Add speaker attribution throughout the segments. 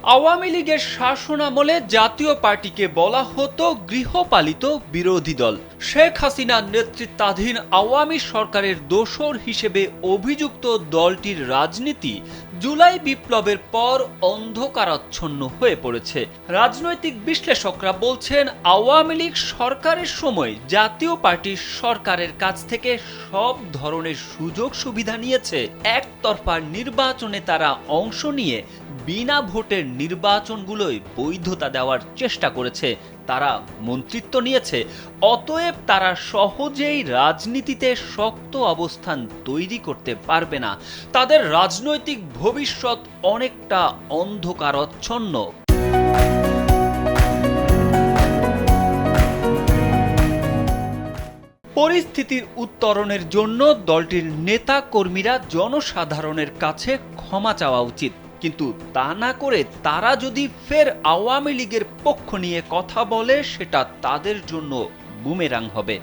Speaker 1: আওয়ামী লীগের শাসনামলে জাতীয় পার্টিকে বলা হতো গৃহপালিত বিরোধী দল। শেখ হাসিনার নেতৃত্বাধীন আওয়ামী সরকারের দোসর হিসেবে অভিযুক্ত দলটির রাজনীতি জুলাই বিপ্লবের পর অন্ধকারাচ্ছন্ন হয়ে পড়েছে। রাজনৈতিক বিশ্লেষকরা বলছেন, আওয়ামী লীগ সরকারের সময় জাতীয় পার্টি সরকারের কাছ থেকে সব ধরনের সুযোগ সুবিধা নিয়েছে। একতরফা নির্বাচনে তারা অংশ নিয়ে বিনা ভোটের নির্বাচনগুলোই বৈধতা দেওয়ার চেষ্টা করেছে। তারা মন্ত্রিত্ব নিয়েছে, অতএব তারা সহজেই রাজনীতিতে শক্ত অবস্থান তৈরি করতে পারবে না। তাদের রাজনৈতিক ভবিষ্যৎ অনেকটা অন্ধকারাচ্ছন্ন। পরিস্থিতির উত্তরণের জন্য দলটির নেতা কর্মীরা জনসাধারণের কাছে ক্ষমা চাওয়া উচিত, কিন্তু তা না করে তারা যদি ফের আওয়ামী লীগের পক্ষ নিয়ে কথা বলে, সেটা তাদের জন্য বুমেরাং হবে।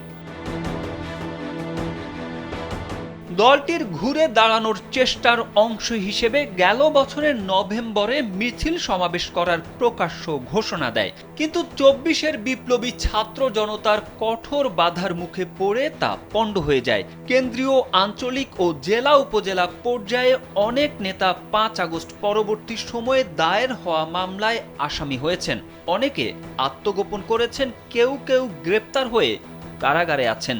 Speaker 1: দলটির ঘুরে দাঁড়ানোর চেষ্টার অংশ হিসেবে গেল বছরের নভেম্বরে মিছিল সমাবেশ করার প্রকাশ্য ঘোষণা দেয়, কিন্তু ২৪-এর বিপ্লবী ছাত্র জনতার কঠোর বাধার মুখে পড়ে তা পণ্ড হয়ে যায়। কেন্দ্রীয়, আঞ্চলিক ও জেলা উপজেলা পর্যায়ে অনেক নেতা ৫ আগস্ট পরবর্তী সময়ে দায়ের হওয়া মামলায় আসামি হয়েছেন। অনেকে আত্মগোপন করেছেন, কেউ কেউ গ্রেপ্তার হয়ে কারাগারে আছেন।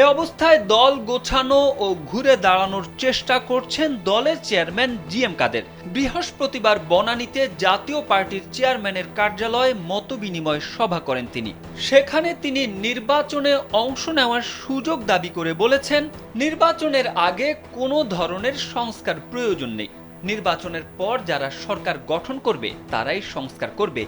Speaker 1: এ অবস্থায় দল গোছানো ও ঘুরে দাঁড়ানোর চেষ্টা করছেন দলের চেয়ারম্যান জিএম কাদের। বৃহস্পতিবার বনানীতে জাতীয় পার্টির চেয়ারম্যানের কার্যালয়ে মতবিনিময় সভা করেন তিনি। সেখানে তিনি নির্বাচনে অংশ নেওয়ার সুযোগ দাবি করে বলেছেন, নির্বাচনের আগে কোনো ধরনের সংস্কার প্রয়োজন নেই। নির্বাচনের পর যারা সরকার গঠন করবে তারাই সংস্কার করবে।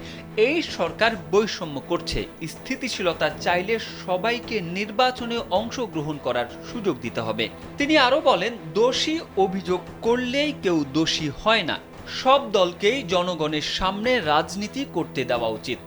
Speaker 1: এই সরকার বৈষম্য করছে। স্থিতিশীলতা চাইলে সবাইকে নির্বাচনে অংশগ্রহণ করার সুযোগ দিতে হবে। তিনি আরো বলেন, দোষী অভিযোগ করলেই কেউ দোষী হয় না। সব দলকেই জনগণের সামনে রাজনীতি করতে দেওয়া উচিত।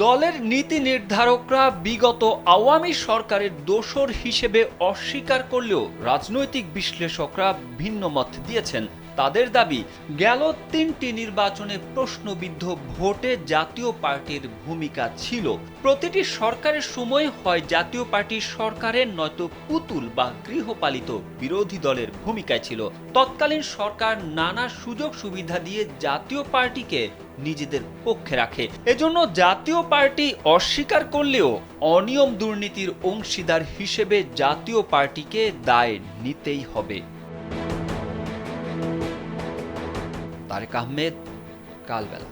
Speaker 1: দলের নীতি নির্ধারকরা বিগত আওয়ামী সরকারের দোসর হিসেবে অস্বীকার করলেও রাজনৈতিক বিশ্লেষকরা ভিন্ন মত দিয়েছেন। তাদের দাবি, গেল ৩টি নির্বাচনে প্রশ্নবিদ্ধ ভোটে জাতীয় পার্টির ভূমিকা ছিল। প্রতিটি সরকারের সময় হয় জাতীয় পার্টির সরকারের, নয়তো পুতুল বা গৃহপালিত বিরোধী দলের ভূমিকায় ছিল। তৎকালীন সরকার নানা সুযোগ সুবিধা দিয়ে জাতীয় পার্টিকে নিজেদের পক্ষে রাখে। এজন্য জাতীয় পার্টি অস্বীকার করলেও অনিয়ম দুর্নীতির অংশীদার হিসেবে জাতীয় পার্টিকে দায় নিতেই হবে। তারেক আহমেদ, কালবেলা।